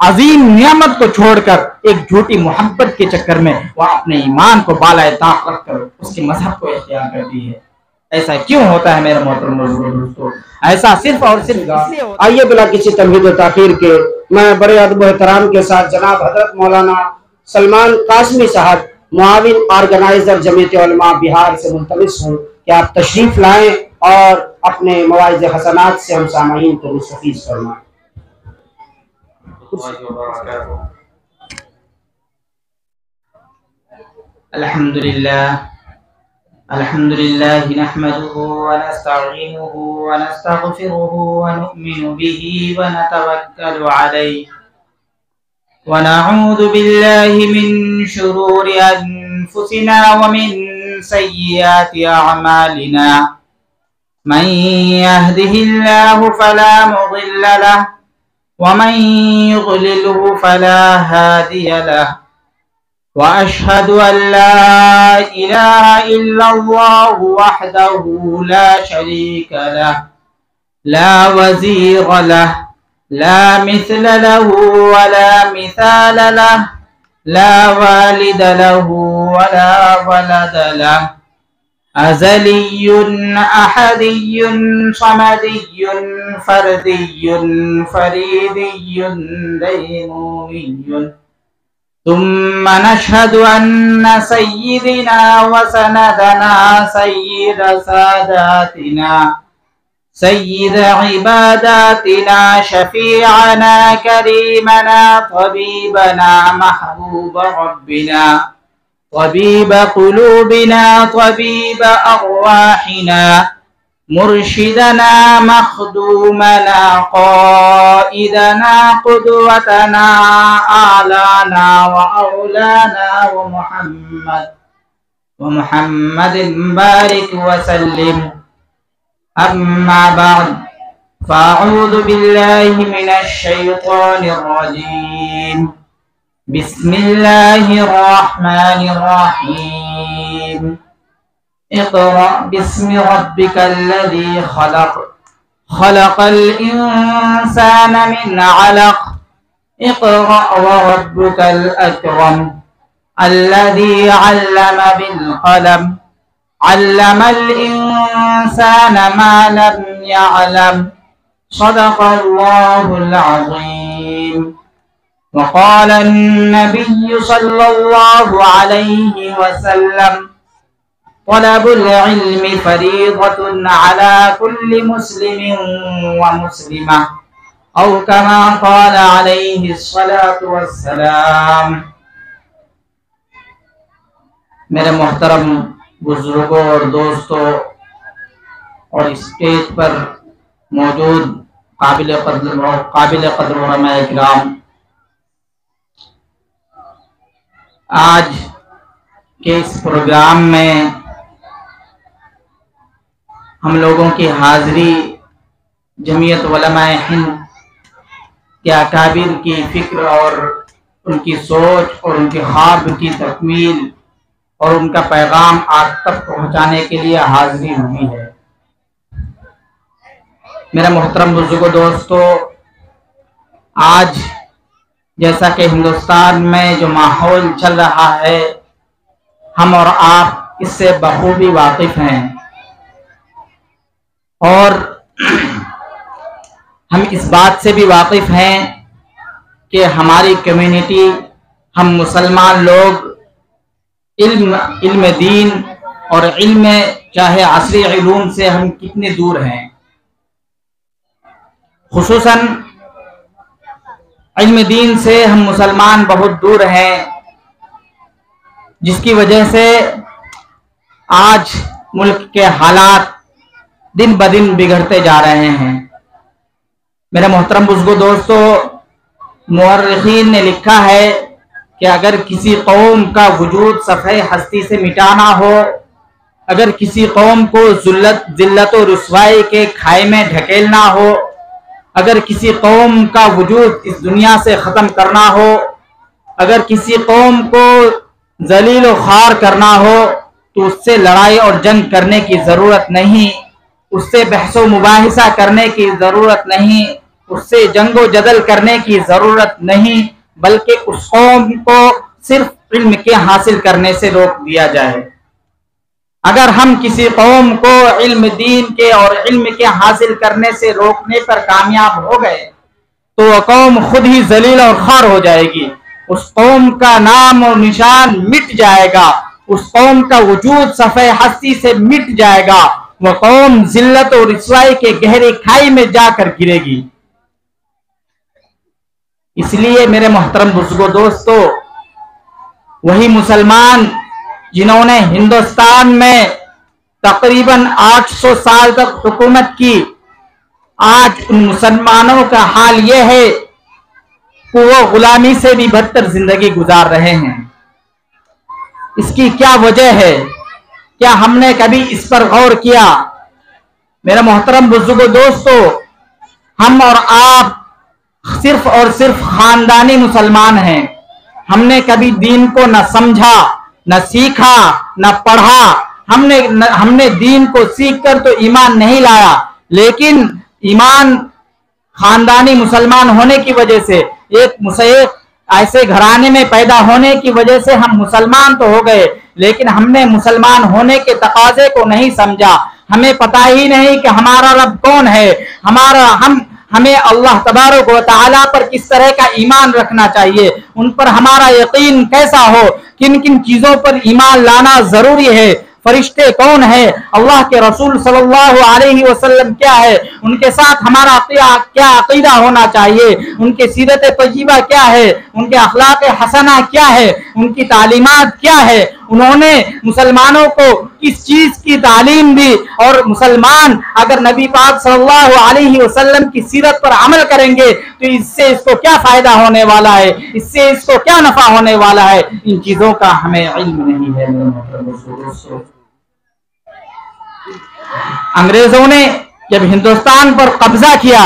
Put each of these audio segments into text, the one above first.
अजीम नियामत को छोड़कर एक झूठी मोहब्बत के चक्कर में वह अपने ईमान को बालाए ताक रखकर उसके मजहब को इख्तियार करती है। ऐसा क्यों होता है मेरे मोहतरम दोस्तों? ऐसा सिर्फ और सिर्फ आइए बिला किसी तमहीद व ताखीर के मैं बड़े अदब एहतराम के साथ जनाब हजरत मौलाना सलमान कासमी साहब मुआविन ऑर्गेनाइजर जमीयत उलमा बिहार से मुल्तमिस हूँ कि आप तशरीफ लाएं और अपने मवाइज़ हसनात से हम सामाईन को मुस्तफ़ीज़ फरमाएं। अल्हम्दुलिल्लाह नहमदुहु व नस्तईनुहु व नस्तगफिरुहु व नु'मिनु बिही व नतवक्कलु अलैहि व नऊज़ु बिल्लाहि मिन शुरूरि अनफुसिना व मिन सय्यिआति अअमालिना मन यहदिहिल्लाहु फला मुदिल्ल लहु व मन युद्लिलहु फला हादिय लहु व अशहदु अल्ला इलाहा इल्लल्लाहु वहदहु ला शरीका लहु ला वज़ीर लहु ला मिस्ल लहु व ला मिसाल लहु ला वालिद लहु व ला वलद लहु अज़लियुन अहदियुन समदियुन फर्दियुन फरीदियुन दैमुमियुन तुम्मा नशहदु अन्न सय्यिदना व सनदना सय्यिद सादातिना सय्यिद इबादातिना शफीअना करीमना तबीबना महबूब रब्बिना तबीब कुलूबिना तबीब अरवाहिना मुर्शिदना मखदूमना क़ाइदना क़ुदवतना आलाना व औलाना व मुहम्मदिन बारिक व सल्लिम। अम्मा बाद फ़अऊज़ु बिल्लाहि मिनश शैतानिर रजीम। बिस्मिल्लाहिर रहमानिर रहीम। इक़रा बिस्मि रब्बिकल्लज़ी खलक़ खलक़ल इंसाना मिन अलक़ इक़रा व रब्बुकल अकरम अल्लज़ी अल्लम बिल क़लम अल्लमल इंसाना मा लम यअलम सदक़ल्लाहुल अज़ीम। वक़ाल अन्नबिय्यु सल्लल्लाहु अलैहि वसल्लम तलबुल इल्मि फरीज़तुन अला कुल्लि मुस्लिमिन व मुस्लिमा औ कमा क़ाल अलैहि अस्सलातु वस्सलाम। मेरे मोहतरम बुजुर्गों और दोस्तों और स्टेज पर मौजूद काबिल कद्र उलमाए किराम, आज के इस प्रोग्राम में हम लोगों की हाज़िरी जमीयत उलमाए हिंद के अकाबिर की फ़िक्र और उनकी सोच और उनके ख्वाब की तकमील और उनका पैगाम आप तक पहुँचाने के लिए हाज़िरी हुई है। मेरा मोहतरम बुजुर्गों दोस्तों, आज जैसा कि हिंदुस्तान में जो माहौल चल रहा है, हम और आप इससे बखूबी वाकिफ़ हैं और हम इस बात से भी वाकिफ़ हैं कि हमारी कम्युनिटी, हम मुसलमान लोग इल्म दीन और इल्म चाहे असरी इल्म से हम कितने दूर हैं। खुसूसन इल्म दीन से हम मुसलमान बहुत दूर हैं, जिसकी वजह से आज मुल्क के हालात दिन ब दिन बिगड़ते जा रहे हैं। मेरे मोहतरम बुजुर्गों दोस्तों, मुअर्रिखीन ने लिखा है कि अगर किसी कौम का वजूद सफ़े हस्ती से मिटाना हो, अगर किसी कौम को जिल्लत और रुसवाई के खाए में ढकेलना हो, अगर किसी कौम का वजूद इस दुनिया से ख़त्म करना हो, अगर किसी कौम को जलील और ख़ार करना हो, तो उससे लड़ाई और जंग करने की ज़रूरत नहीं, उससे बहस व मुबाहिसा करने की ज़रूरत नहीं, उससे जंगो जदल करने की जरूरत नहीं, बल्कि उस कौम को सिर्फ इल्म के हासिल करने से रोक दिया जाए। अगर हम किसी कौम को इल्म दीन के और इल्म के हासिल करने से रोकने पर कामयाब हो गए तो वह कौम खुद ही जलील और खार हो जाएगी। उस कौम का नाम और निशान मिट जाएगा, उस कौम का वजूद सफ़े हस्ती से मिट जाएगा। वह कौम जिल्लत और रिसवाई के गहरी खाई में जाकर गिरेगी। इसलिए मेरे मोहतरम बुजुर्गों, दोस्तों, वही मुसलमान जिन्होंने हिंदुस्तान में तकरीबन 800 साल तक हुकूमत की, आज उन मुसलमानों का हाल यह है कि वो गुलामी से भी बदतर जिंदगी गुजार रहे हैं। इसकी क्या वजह है? क्या हमने कभी इस पर गौर किया? मेरे मोहतरम बुजुर्गों, दोस्तों, हम और आप सिर्फ और सिर्फ खानदानी मुसलमान हैं। हमने कभी दीन को न समझा, न सीखा, न पढ़ा। हमने दीन को सीख कर तो ईमान नहीं लाया, लेकिन ईमान खानदानी मुसलमान होने की वजह से, एक ऐसे घराने में पैदा होने की वजह से हम मुसलमान तो हो गए, लेकिन हमने मुसलमान होने के तकाजे को नहीं समझा। हमें पता ही नहीं कि हमारा रब कौन है, हमें अल्लाह तबारक व तआला पर किस तरह का ईमान रखना चाहिए, उन पर हमारा यकीन कैसा हो, किन किन चीजों पर ईमान लाना जरूरी है, फरिश्ते कौन है, अल्लाह के रसूल सल्लल्लाहु अलैहि वसल्लम क्या है, उनके साथ हमारा क्या अकीदा होना चाहिए, उनके सीरत तय्यबा क्या है, उनके अखलाक हसना क्या है, उनकी तालीमात क्या है, उन्होंने मुसलमानों को किस चीज की तालीम दी, और मुसलमान अगर नबी पाक सल्लल्लाहु अलैहि वसल्लम की सीरत पर अमल करेंगे तो इससे इसको क्या फायदा होने वाला है, इससे इसको क्या नफा होने वाला है, इन चीजों का हमें इल्म नहीं है। अंग्रेजों ने जब हिंदुस्तान पर कब्जा किया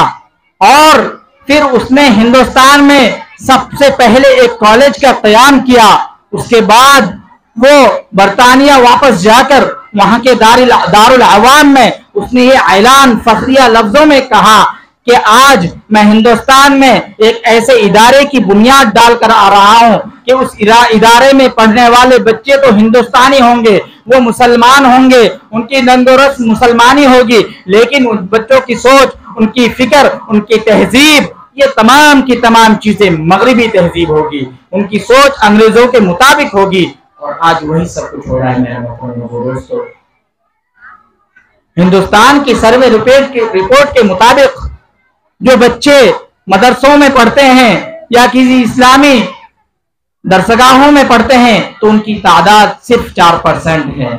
और फिर उसने हिंदुस्तान में सबसे पहले एक कॉलेज का क़याम किया, उसके बाद वो बरतानिया वापस जाकर वहां के दारुल अवाम में उसने ये ऐलान फख्रिया लफ्जों में कहा कि आज मैं हिंदुस्तान में एक ऐसे इदारे की बुनियाद डालकर आ रहा हूं कि उस इदारे में पढ़ने वाले बच्चे तो हिंदुस्तानी होंगे, वो मुसलमान होंगे, उनकी रंगोरस मुसलमानी होगी, लेकिन उन बच्चों की सोच, उनकी फिक्र, उनकी तहजीब, ये तमाम की तमाम चीजें मगरिबी तहजीब होगी, उनकी सोच अंग्रेजों के मुताबिक होगी। और आज वही सब कुछ हो रहा है। मेरे दोस्तों, हिंदुस्तान की सर्वे रिपोर्ट के मुताबिक जो बच्चे मदरसों में पढ़ते हैं या किसी इस्लामी दरसगाहों में पढ़ते हैं तो उनकी तादाद सिर्फ 4% है।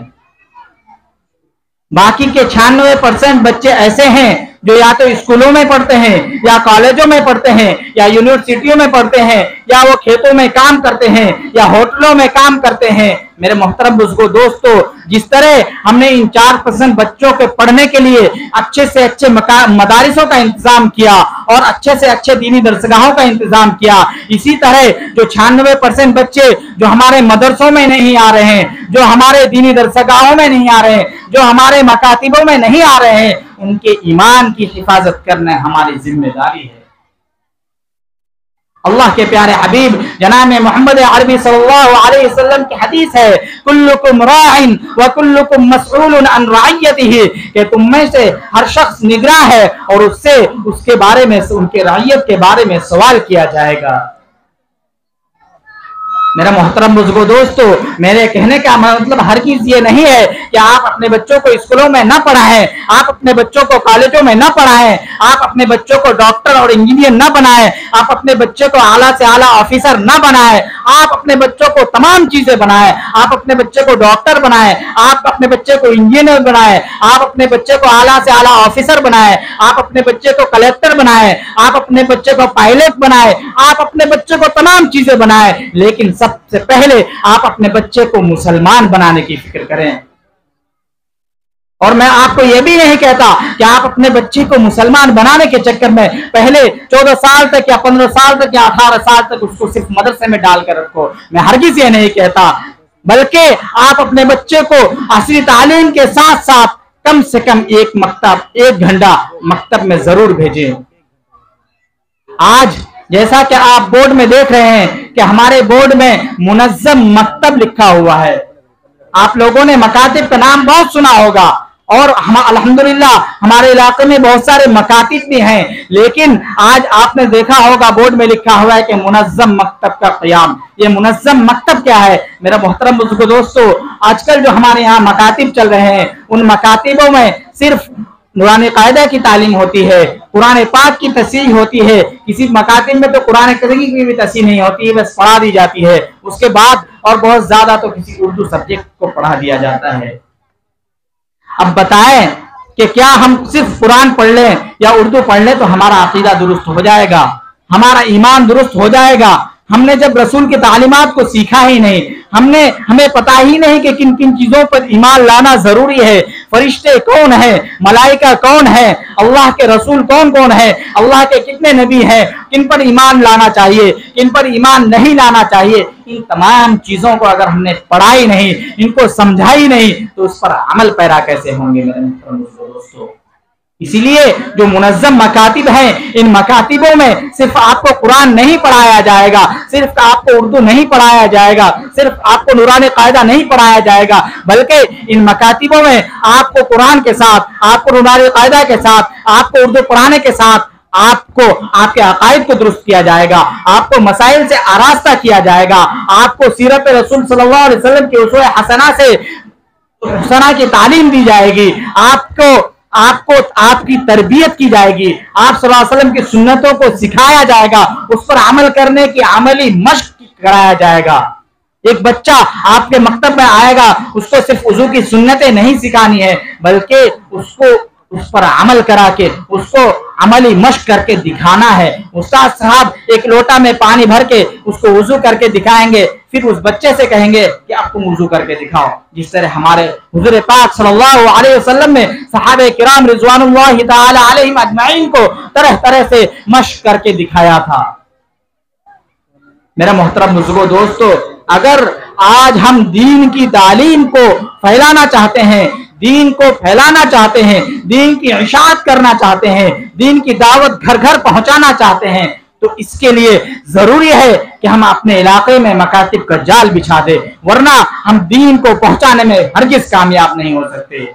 बाकी के 96% बच्चे ऐसे हैं जो या तो स्कूलों में पढ़ते हैं या कॉलेजों में पढ़ते हैं या यूनिवर्सिटियों में पढ़ते हैं या वो खेतों में काम करते हैं या होटलों में काम करते हैं। मेरे मोहतरम बुजुर्गों, दोस्तों, जिस तरह हमने इन 4% बच्चों के पढ़ने के लिए अच्छे से अच्छे मदारिसों का इंतजाम किया और अच्छे से अच्छे दीनी दरसगाहों का इंतजाम किया, इसी तरह जो 96% बच्चे जो हमारे मदरसों में नहीं आ रहे हैं, जो हमारे दीनी दरसगाहों में नहीं आ रहे हैं, जो हमारे मकातिबों में नहीं आ रहे हैं, उनके ईमान की हिफाजत करना हमारी जिम्मेदारी है। अल्लाह के प्यारे हबीब जनाब मोहम्मद अरबी सल्लल्लाहु अलैहि वसल्लम की हदीस है, कुल्लुकुम राइन व कुल्लुकुम मसऊलुन अन रइयतिही, कि तुम में से हर शख्स निगरां है और उससे उसके बारे में, उनके रइयत के बारे में सवाल किया जाएगा। मेरा मोहतरम बुजुर्गों, दोस्तों, मेरे कहने का मतलब हर चीज ये नहीं है कि आप अपने बच्चों को स्कूलों में न पढ़ाएं, आप अपने बच्चों को कॉलेजों में न पढ़ाएं, आप अपने बच्चों को डॉक्टर और इंजीनियर न बनाएं, आप अपने बच्चे को आला से आला ऑफिसर न बनाएं, आप अपने बच्चों को तमाम चीजें बनाएं, आप अपने बच्चे को डॉक्टर बनाएं, आप अपने बच्चे को इंजीनियर बनाएं, आप अपने बच्चे को आला से आला ऑफिसर बनाएं, आप अपने बच्चे को कलेक्टर बनाएं, आप अपने बच्चे को पायलट बनाएं, आप अपने बच्चे को तमाम चीजें बनाएं, लेकिन सबसे पहले आप अपने बच्चे को मुसलमान बनाने की फिक्र करें। और मैं आपको यह भी नहीं कहता कि आप अपने बच्चे को मुसलमान बनाने के चक्कर में पहले 14 साल तक या 15 साल तक या 18 साल तक उसको सिर्फ मदरसे में डालकर रखो। मैं हरगिज़ ये नहीं कहता, बल्कि आप अपने बच्चे को असली तालीम के साथ साथ कम से कम एक घंटा मकतब में जरूर भेजें। आज जैसा कि आप बोर्ड में देख रहे हैं कि हमारे बोर्ड में मुनज़्ज़म मकतब लिखा हुआ है। आप लोगों ने मकातिब का नाम बहुत सुना होगा और हम अल्हम्दुलिल्लाह हमारे इलाके में बहुत सारे मकातिब भी हैं, लेकिन आज आपने देखा होगा बोर्ड में लिखा हुआ है कि मुनज़्ज़म मकतब का क़याम। ये मुनज़्ज़म मकतब क्या है मेरा मोहतरम बुजुर्गों दोस्तों, आजकल जो हमारे यहाँ मकातिब चल रहे हैं उन मकातिबों में सिर्फ नूरानी कायदा की तालीम होती है, कुरान पाक की तस्सीह होती है। किसी मकातिब में तो कुरान करीम की भी तस्सीह नहीं होती है, बस पढ़ा दी जाती है। उसके बाद और बहुत ज्यादा तो किसी उर्दू सब्जेक्ट को पढ़ा दिया जाता है। अब बताएं कि क्या हम सिर्फ कुरान पढ़ लें या उर्दू पढ़ लें तो हमारा अकीदा दुरुस्त हो जाएगा, हमारा ईमान दुरुस्त हो जाएगा? हमने जब रसूल की तालीमात को सीखा ही नहीं, हमें पता ही नहीं कि किन किन चीजों पर ईमान लाना जरूरी है। फरिश्ते कौन है, मलाइका कौन है, अल्लाह के रसूल कौन कौन है, अल्लाह के कितने नबी हैं, किन पर ईमान लाना चाहिए, किन पर ईमान नहीं लाना चाहिए, इन तमाम चीजों को अगर हमने पढ़ा ही नहीं, इनको समझा ही नहीं, तो उस पर अमल पैरा कैसे होंगे मेरे दोस्तों? इसीलिए जो मुनज़्ज़म मकातिब हैं, इन मकातिबों में सिर्फ आपको कुरान नहीं पढ़ाया जाएगा, सिर्फ आपको उर्दू नहीं पढ़ाया जाएगा, सिर्फ आपको नूरानी कायदा नहीं पढ़ाया जाएगा, बल्कि इन मकातिबों में आपको कुरान के साथ, आपको नूरानी कायदा के साथ, आपको उर्दू पढ़ाने के साथ आपको आपके अकायद को दुरुस्त किया जाएगा, आपको मसाइल से आरास्ता किया जाएगा, आपको सीरत रसूल सल्लल्लाहु अलैहि वसल्लम की उस्वे हसना से हसना की तालीम दी जाएगी, आपको आपकी तरबियत की जाएगी, आप सल्लल्लाहु अलैहि वसल्लम की सुन्नतों को सिखाया जाएगा, उस पर अमल करने की अमली मश्क कराया जाएगा। एक बच्चा आपके मकतब में आएगा, उसको सिर्फ वुजू की सुन्नतें नहीं सिखानी है, बल्कि उसको उस पर अमल करा के उसको अमली मश्क करके दिखाना है। उस्ताद साहब एक लोटा में पानी भर के उसको वुजू करके दिखाएंगे, फिर उस बच्चे से कहेंगे कि अब तुम वुजू करके दिखाओ। जिस तरह हमारे हुजूर पाक सल्लल्लाहु अलैहि वसल्लम ने सहाबे किराम रिज़वानुल्लाहि ताला अलैहिम अजमाइन को तरह तरह से मश्क करके दिखाया था। मेरा मोहतरम बुजुर्गों दोस्तों, अगर आज हम दीन की तालीम को फैलाना चाहते हैं, दीन को फैलाना चाहते हैं, दीन की इशाअत करना चाहते हैं, दीन की दावत घर घर पहुंचाना चाहते हैं, तो इसके लिए जरूरी है कि हम अपने इलाके में मकातिब का जाल बिछा दे, वरना हम दीन को पहुंचाने में हरगिज कामयाब नहीं हो सकते।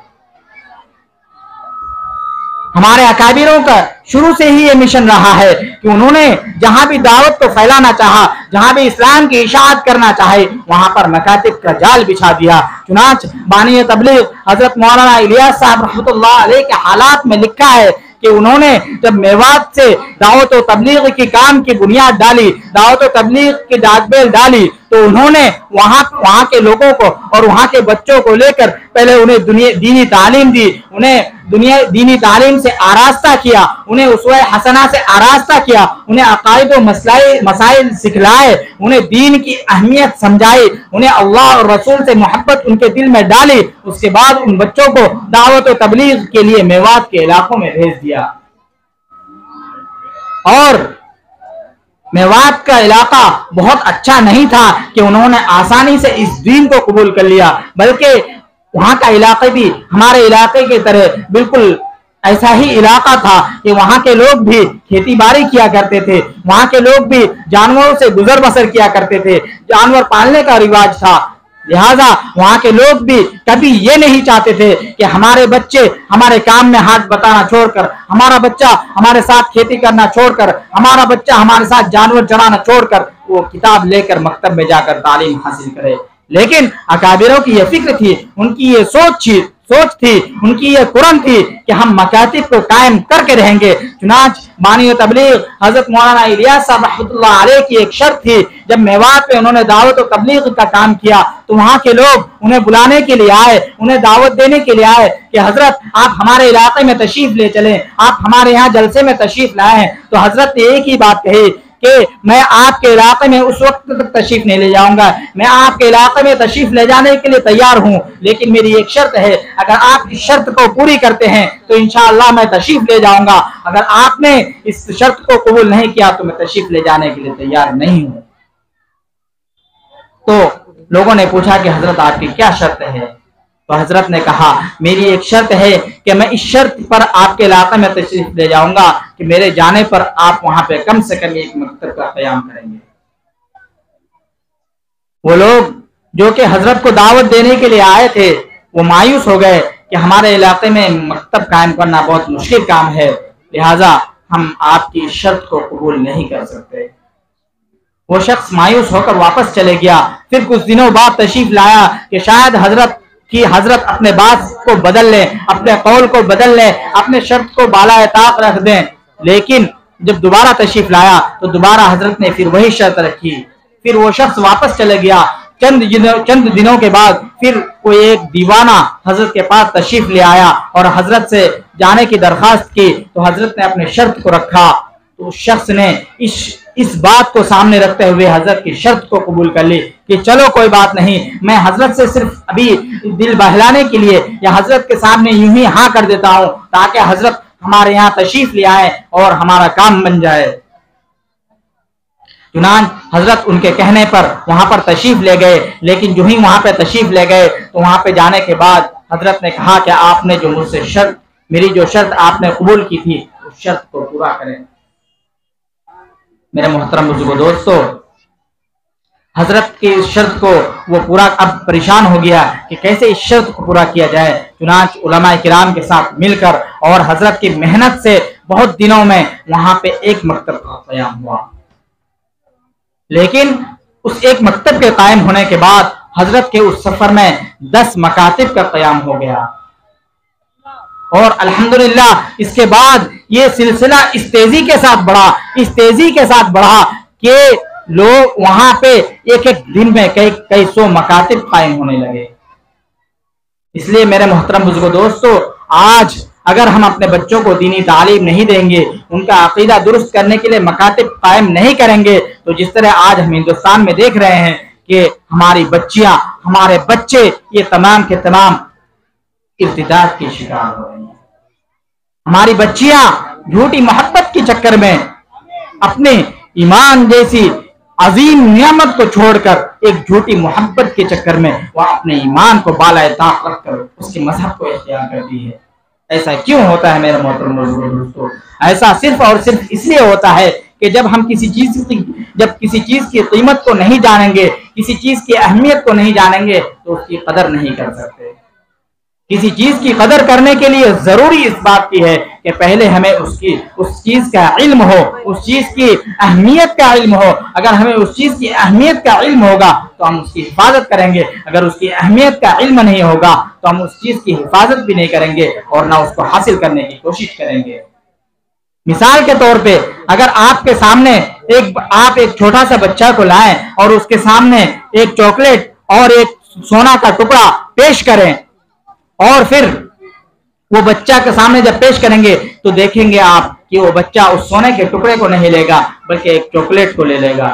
हमारे अकाबिरों का शुरू से ही ये मिशन रहा है कि उन्होंने जहां भी दावत को फैलाना चाहा, जहां भी इस्लाम की इशाअत करना चाहे, वहां पर मकातिब का जाल बिछा दिया। चुनाच बानी तबलीग हजरत मौलाना इलियास साहब रहमतुल्लाह अलैह के हालात में लिखा है कि उन्होंने जब मेवात से दावत और तबलीग की काम की बुनियाद डाली, दावत और तबलीग की डाकबेल डाली, तो उन्होंने वहां के लोगों को और वहां के बच्चों को लेकर पहले उन्हें दीनी तालीम दी, उन्हें दीनी तालीम से आरास्ता किया, उन्हें उसवे हसना से आरास्ता किया, उन्हें अकायद और मसाइल सिखलाए, उन्हें दीन की अहमियत समझाई, उन्हें अल्लाह और रसूल से मोहब्बत उनके दिल में डाली। उसके बाद उन बच्चों को दावत और तबलीग के लिए मेवात के इलाकों में भेज दिया। और मेवात का इलाका बहुत अच्छा नहीं था कि उन्होंने आसानी से इस दीन को कबूल कर लिया, बल्कि वहां का इलाका भी हमारे इलाके की तरह बिल्कुल ऐसा ही इलाका था कि वहां के लोग भी खेती बाड़ी किया करते थे, वहां के लोग भी जानवरों से गुजर बसर किया करते थे, जानवर पालने का रिवाज था। लिहाजा वहां के लोग भी कभी ये नहीं चाहते थे कि हमारे बच्चे हमारे काम में हाथ बटाना छोड़कर, हमारा बच्चा हमारे साथ खेती करना छोड़कर, हमारा बच्चा हमारे साथ जानवर चराना छोड़कर वो किताब लेकर मकतब में जाकर तालीम हासिल करे। लेकिन अकाबिरों की यह फिक्र थी, उनकी ये सोच थी, उनकी ये कुरान थी कि हम मकातिब को कायम करके रहेंगे। चुनाच बानी तबलीग हजरत मौलाना इलियास साहब रहमतुल्लाह अलैह की एक शर्त थी, जब मेवात पे उन्होंने दावत और तबलीग का काम किया तो वहां के लोग उन्हें बुलाने के लिए आए, उन्हें दावत देने के लिए आए कि हजरत आप हमारे इलाके में तशरीफ ले चलें, आप हमारे यहाँ जलसे में तशरीफ लाए हैं। तो हजरत ने एक ही बात कही कि मैं आपके इलाके में उस वक्त तक तशरीफ नहीं ले जाऊंगा, मैं आपके इलाके में तशरीफ ले जाने के लिए तैयार हूं, लेकिन मेरी एक शर्त है, अगर आप इस शर्त को पूरी करते हैं तो इंशाअल्लाह मैं तशरीफ ले जाऊंगा, अगर आपने इस शर्त को कबूल नहीं किया तो मैं तशरीफ ले जाने के लिए तैयार नहीं हूं। तो लोगों ने पूछा कि हजरत आपकी क्या शर्त है? तो हजरत ने कहा, मेरी एक शर्त है कि मैं इस शर्त पर आपके इलाके में तशरीफ ले जाऊंगा कि मेरे जाने पर आप वहां पे कम से कम एक मकतब का क़याम करेंगे। वो लोग जो कि हजरत को दावत देने के लिए आए थे वो मायूस हो गए कि हमारे इलाके में मकतब कायम करना बहुत मुश्किल काम है, लिहाजा हम आपकी शर्त को कबूल नहीं कर सकते। वो शख्स मायूस होकर वापस चले गया। फिर कुछ दिनों बाद तशरीफ लाया कि शायद हजरत अपने बात को बदल लें, अपने कौल को बदल लें, अपने शर्त को बालाए ताक रख दें। लेकिन जब दोबारा तशरीफ लाया तो दोबारा हजरत ने फिर वही शर्त रखी। फिर वो शख्स वापस चले गया। चंद दिनों के बाद फिर कोई एक दीवाना हजरत के पास तशरीफ ले आया और हजरत से जाने की दरखास्त की। तो हजरत ने अपने शर्त को रखा। तो उस शख्स ने इस बात को सामने रखते हुए हजरत की शर्त को कबूल कर ली कि चलो कोई बात नहीं, मैं हजरत से सिर्फ अभी दिल बहलाने के लिए या हजरत के सामने यूं ही हाँ कर देता हूं ताकि हजरत हमारे यहाँ तशरीफ ले आए और हमारा काम बन जाए। चुनांच हजरत उनके कहने पर वहां पर तशरीफ ले गए। लेकिन जो ही वहां पे तशरीफ ले गए तो वहां पे जाने के बाद हजरत ने कहा कि आपने जो मुझसे मेरी जो शर्त आपने कबूल की थी उस शर्त को पूरा करें। मेरे मोहतरम बुजुर्गों, दोस्तों, हजरत की इस शर्त को वो पूरा अब परेशान हो गया कि कैसे इस शर्त को पूरा किया जाए। चुनांच उलमाए किराम के साथ मिलकर और हजरत की मेहनत से बहुत दिनों में वहां पे एक मकतब का क़याम हुआ। लेकिन उस एक मकतब के कायम होने के बाद हजरत के उस सफर में 10 मकातिब का क़याम हो गया। और अल्हम्दुलिल्लाह इसके बाद ये सिलसिला इस तेजी के साथ बढ़ा कि लोग वहां पे एक एक दिन में कई सौ मकातिब कायम होने लगे। इसलिए मेरे मोहतरम बुजुर्गों, दोस्तों, आज अगर हम अपने बच्चों को दीनी तालीम नहीं देंगे, उनका अकीदा दुरुस्त करने के लिए मकातिब कायम नहीं करेंगे, तो जिस तरह आज हम हिंदुस्तान में देख रहे हैं कि हमारी बच्चियां, हमारे बच्चे ये तमाम के तमाम इर्तिदाद के शिकार हो रहे हैं। हमारी बच्चियां झूठी मोहब्बत के चक्कर में अपने ईमान जैसी अजीम नियामत को छोड़कर एक झूठी मोहब्बत के चक्कर में वह अपने ईमान को बालाए ताक रखकर उसके मजहब को इख्तियार करती है। ऐसा क्यों होता है मेरे मोहतरम दोस्तों? ऐसा सिर्फ और सिर्फ इसलिए होता है कि जब हम किसी चीज की कीमत को नहीं जानेंगे, किसी चीज की अहमियत को नहीं जानेंगे तो उसकी कदर नहीं कर सकते। किसी चीज की कदर करने के लिए जरूरी इस बात की है कि पहले हमें उस चीज का इल्म हो, उस चीज की अहमियत का इल्म हो। अगर हमें उस चीज की अहमियत का इल्म होगा तो हम उसकी हिफाजत करेंगे। अगर उसकी अहमियत का इल्म नहीं होगा तो हम उस चीज की हिफाजत भी नहीं करेंगे और ना उसको हासिल करने की कोशिश करेंगे। मिसाल के तौर पे अगर आपके सामने आप एक छोटा सा बच्चा को लाएं और उसके सामने एक चॉकलेट और एक सोना का टुकड़ा पेश करें और फिर वो बच्चा के सामने जब पेश करेंगे तो देखेंगे आप कि वो बच्चा उस सोने के टुकड़े को नहीं लेगा बल्कि एक चॉकलेट को ले लेगा।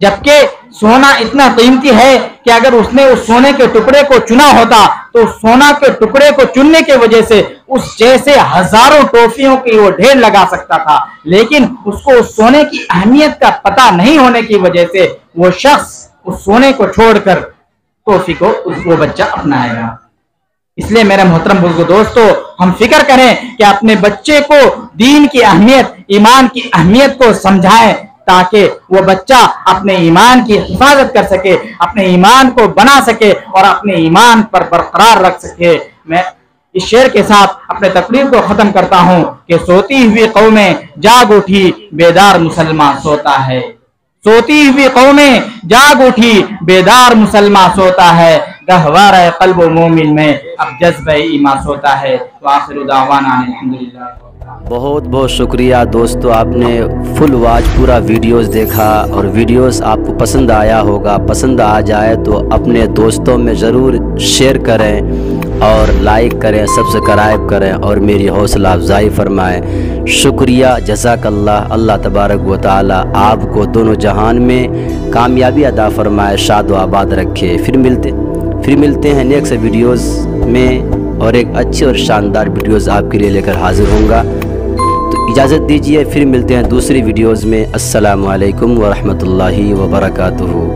जबकि सोना इतना कीमती है कि अगर उसने उस सोने के टुकड़े को चुना होता तो सोना के टुकड़े को चुनने की वजह से उस जैसे हजारों टॉफियों की वो ढेर लगा सकता था। लेकिन उसको उस सोने की अहमियत का पता नहीं होने की वजह से वो शख्स उस सोने को छोड़कर टॉफी को वो बच्चा अपनाएगा। इसलिए मेरे मोहतरम बुजुर्गों, दोस्तों, हम फिक्र करें कि अपने बच्चे को दीन की अहमियत, ईमान की अहमियत को समझाएं ताकि वो बच्चा अपने ईमान की हिफाजत कर सके, अपने ईमान को बना सके और अपने ईमान पर बरकरार रख सके। मैं इस शेर के साथ अपने तकरीर को खत्म करता हूँ कि सोती हुई कौमें जाग उठी, बेदार मुसलमान सोता है। सोती हुई कौमें जाग उठी, बेदार मुसलमान सोता है। गहवारा कल्ब मोमिन में अब जज्बे ईमान सोता है। आखिर दावाना अल्हम्दुलिल्लाह। बहुत बहुत शुक्रिया दोस्तों, आपने फुल वॉच पूरा वीडियोस देखा और वीडियोस आपको पसंद आया होगा। पसंद आ जाए तो अपने दोस्तों में ज़रूर शेयर करें और लाइक करें, सब्सक्राइब करें और मेरी हौसला अफजाई फरमाएं। शुक्रिया, जज़ाकल्लाह। अल्लाह तबारक व तआला आपको दोनों जहान में कामयाबी अदा फरमाए, शाद व आबाद रखे। फिर मिलते हैं नेक्स्ट वीडियोस में और एक अच्छी और शानदार वीडियोस आपके लिए लेकर हाजिर होऊंगा। तो इजाज़त दीजिए, फिर मिलते हैं दूसरी वीडियोस में। अस्सलामु अलैकुम व रहमतुल्लाहि व बरकातुहू।